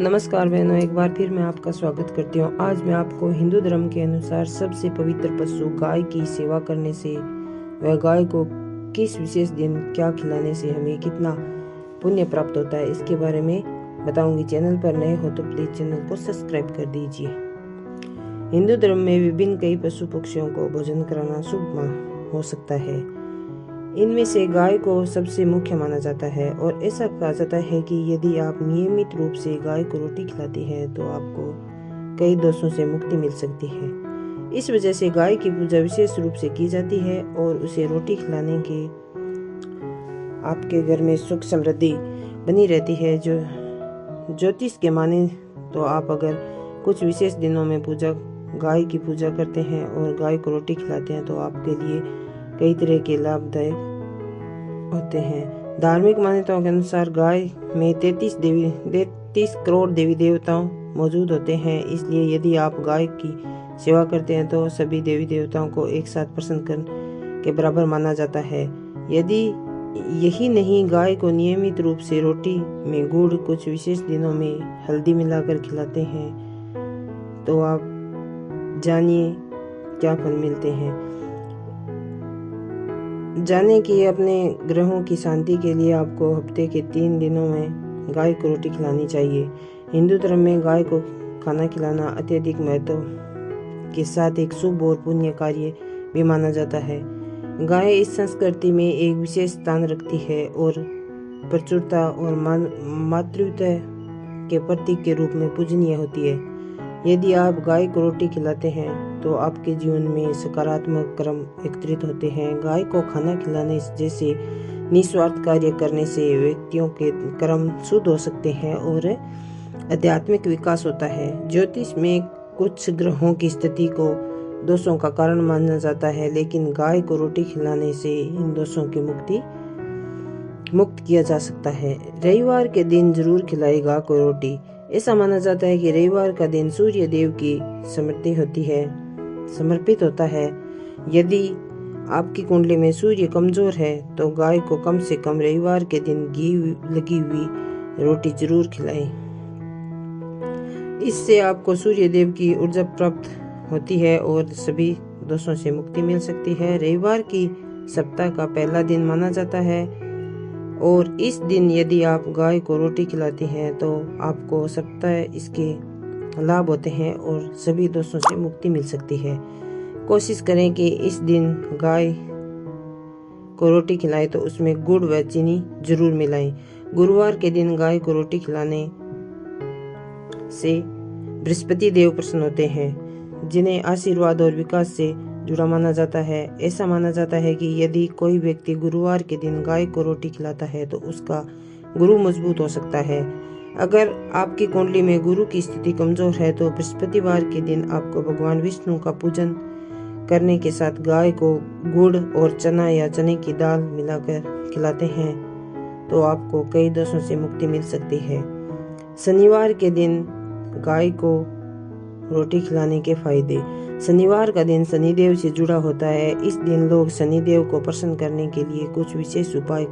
नमस्कार बहनों, एक बार फिर मैं आपका स्वागत करती हूँ। आज मैं आपको हिंदू धर्म के अनुसार सबसे पवित्र पशु गाय की सेवा करने से व गाय को किस विशेष दिन क्या खिलाने से हमें कितना पुण्य प्राप्त होता है इसके बारे में बताऊंगी। चैनल पर नए हो तो प्लीज चैनल को सब्सक्राइब कर दीजिए। हिंदू धर्म में विभिन्न कई पशु पक्षियों को भोजन कराना शुभ हो सकता है। इनमें से गाय को सबसे मुख्य माना जाता है और ऐसा कहा जाता है कि यदि आप नियमित रूप से गाय को रोटी खिलाते हैं तो आपको कई दोषों से मुक्ति मिल सकती है। इस वजह से गाय की पूजा विशेष रूप से की जाती है और उसे रोटी खिलाने के आपके घर में सुख समृद्धि बनी रहती है। जो ज्योतिष के माने तो आप अगर कुछ विशेष दिनों में गाय की पूजा करते हैं और गाय को रोटी खिलाते हैं तो आपके लिए कई तरह के लाभदायक होते हैं। धार्मिक मान्यताओं के अनुसार गाय में 33 करोड़ देवी देवताओं मौजूद होते हैं, इसलिए यदि आप गाय की सेवा करते हैं तो सभी देवी देवताओं को एक साथ प्रसन्न करने के बराबर माना जाता है। यदि यही नहीं, गाय को नियमित रूप से रोटी में गुड़, कुछ विशेष दिनों में हल्दी मिलाकर खिलाते हैं तो आप जानिए क्या फल मिलते हैं। जाने कि अपने ग्रहों की शांति के लिए आपको हफ्ते के 3 दिनों में गाय को रोटी खिलानी चाहिए। हिंदू धर्म में गाय को खाना खिलाना अत्यधिक महत्व के साथ एक शुभ और पुण्य कार्य भी माना जाता है। गाय इस संस्कृति में एक विशेष स्थान रखती है और प्रचुरता और मातृत्व के प्रतीक के रूप में पूजनीय होती है। यदि आप गाय को रोटी खिलाते हैं तो आपके जीवन में सकारात्मक क्रम एकत्रित होते हैं। गाय को खाना खिलाने जैसे निस्वार्थ कार्य करने से व्यक्तियों के कर्म शुद्ध हो सकते हैं और आध्यात्मिक विकास होता है। ज्योतिष में कुछ ग्रहों की स्थिति को दोषों का कारण माना जाता है, लेकिन गाय को रोटी खिलाने से इन दोषों की मुक्त किया जा सकता है। रविवार के दिन जरूर खिलाई गाय को रोटी। ऐसा माना जाता है कि रविवार का दिन सूर्य देव की समर्पित होता है। यदि आपकी कुंडली में सूर्य कमजोर है तो गाय को कम से कम रविवार के दिन घी लगी हुई रोटी जरूर खिलाएं। इससे आपको सूर्य देव की ऊर्जा प्राप्त होती है और सभी दोषों से मुक्ति मिल सकती है। रविवार की सप्ताह का पहला दिन माना जाता है और इस दिन यदि आप गाय को रोटी खिलाते हैं तो आपको सप्ताह इसके लाभ होते हैं और सभी दोषों से मुक्ति मिल सकती है। कोशिश करें कि इस दिन गाय को रोटी खिलाएं तो उसमें गुड़ व चीनी जरूर मिलाएं। गुरुवार के दिन गाय को रोटी खिलाने से बृहस्पति देव प्रसन्न होते हैं, जिन्हें आशीर्वाद और विकास से जुड़ा माना जाता है। ऐसा माना जाता है कि यदि कोई व्यक्ति गुरुवार के दिन गाय को रोटी खिलाता है तो उसका गुरु मजबूत हो सकता है। अगर आपकी कुंडली में गुरु की स्थिति कमजोर है तो बृहस्पतिवार के दिन आपको भगवान विष्णु का पूजन करने के साथ गाय को गुड़ और चना या चने की दाल मिलाकर खिलाते हैं तो आपको कई दोषों से मुक्ति मिल सकती है। शनिवार के दिन गाय को रोटी खिलाने के फायदे। शनिवार का दिन शनिदेव से जुड़ा होता है। इस दिन लोग शनिदेव को प्रसन्न करने के लिए कुछ विशेष उपाय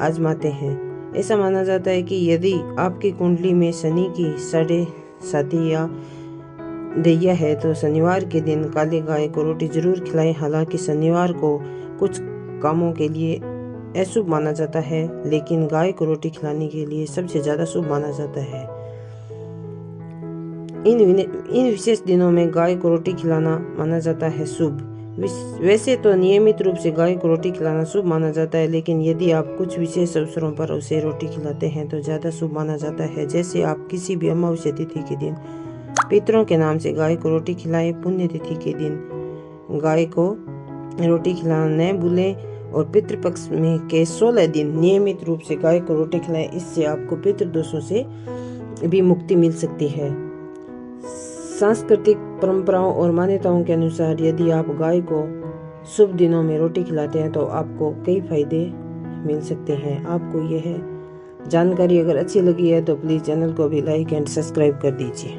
आजमाते हैं। ऐसा माना जाता है कि यदि आपकी कुंडली में शनि की 7.5 या दैया है तो शनिवार के दिन काली गाय को रोटी जरूर खिलाएं। हालांकि शनिवार को कुछ कामों के लिए अशुभ माना जाता है, लेकिन गाय को रोटी खिलाने के लिए सबसे ज्यादा शुभ माना जाता है। इन विशेष दिनों में गाय को रोटी खिलाना माना जाता है शुभ। वैसे तो नियमित रूप से गाय को रोटी खिलाना शुभ माना जाता है, लेकिन यदि आप कुछ विशेष अवसरों पर उसे रोटी खिलाते हैं तो ज्यादा शुभ माना जाता है। जैसे आप किसी भी अमावस्या तिथि के दिन पितरों के नाम से गाय को रोटी खिलाएं, पुण्य तिथि के दिन गाय को रोटी खिलाना न भूलें और पितृपक्ष में के 16 दिन नियमित रूप से गाय को रोटी खिलाएं। इससे आपको पितृदोषों से भी मुक्ति मिल सकती है। सांस्कृतिक परंपराओं और मान्यताओं के अनुसार यदि आप गाय को शुभ दिनों में रोटी खिलाते हैं तो आपको कई फायदे मिल सकते हैं। आपको यह जानकारी अगर अच्छी लगी है तो प्लीज चैनल को भी लाइक एंड सब्सक्राइब कर दीजिए।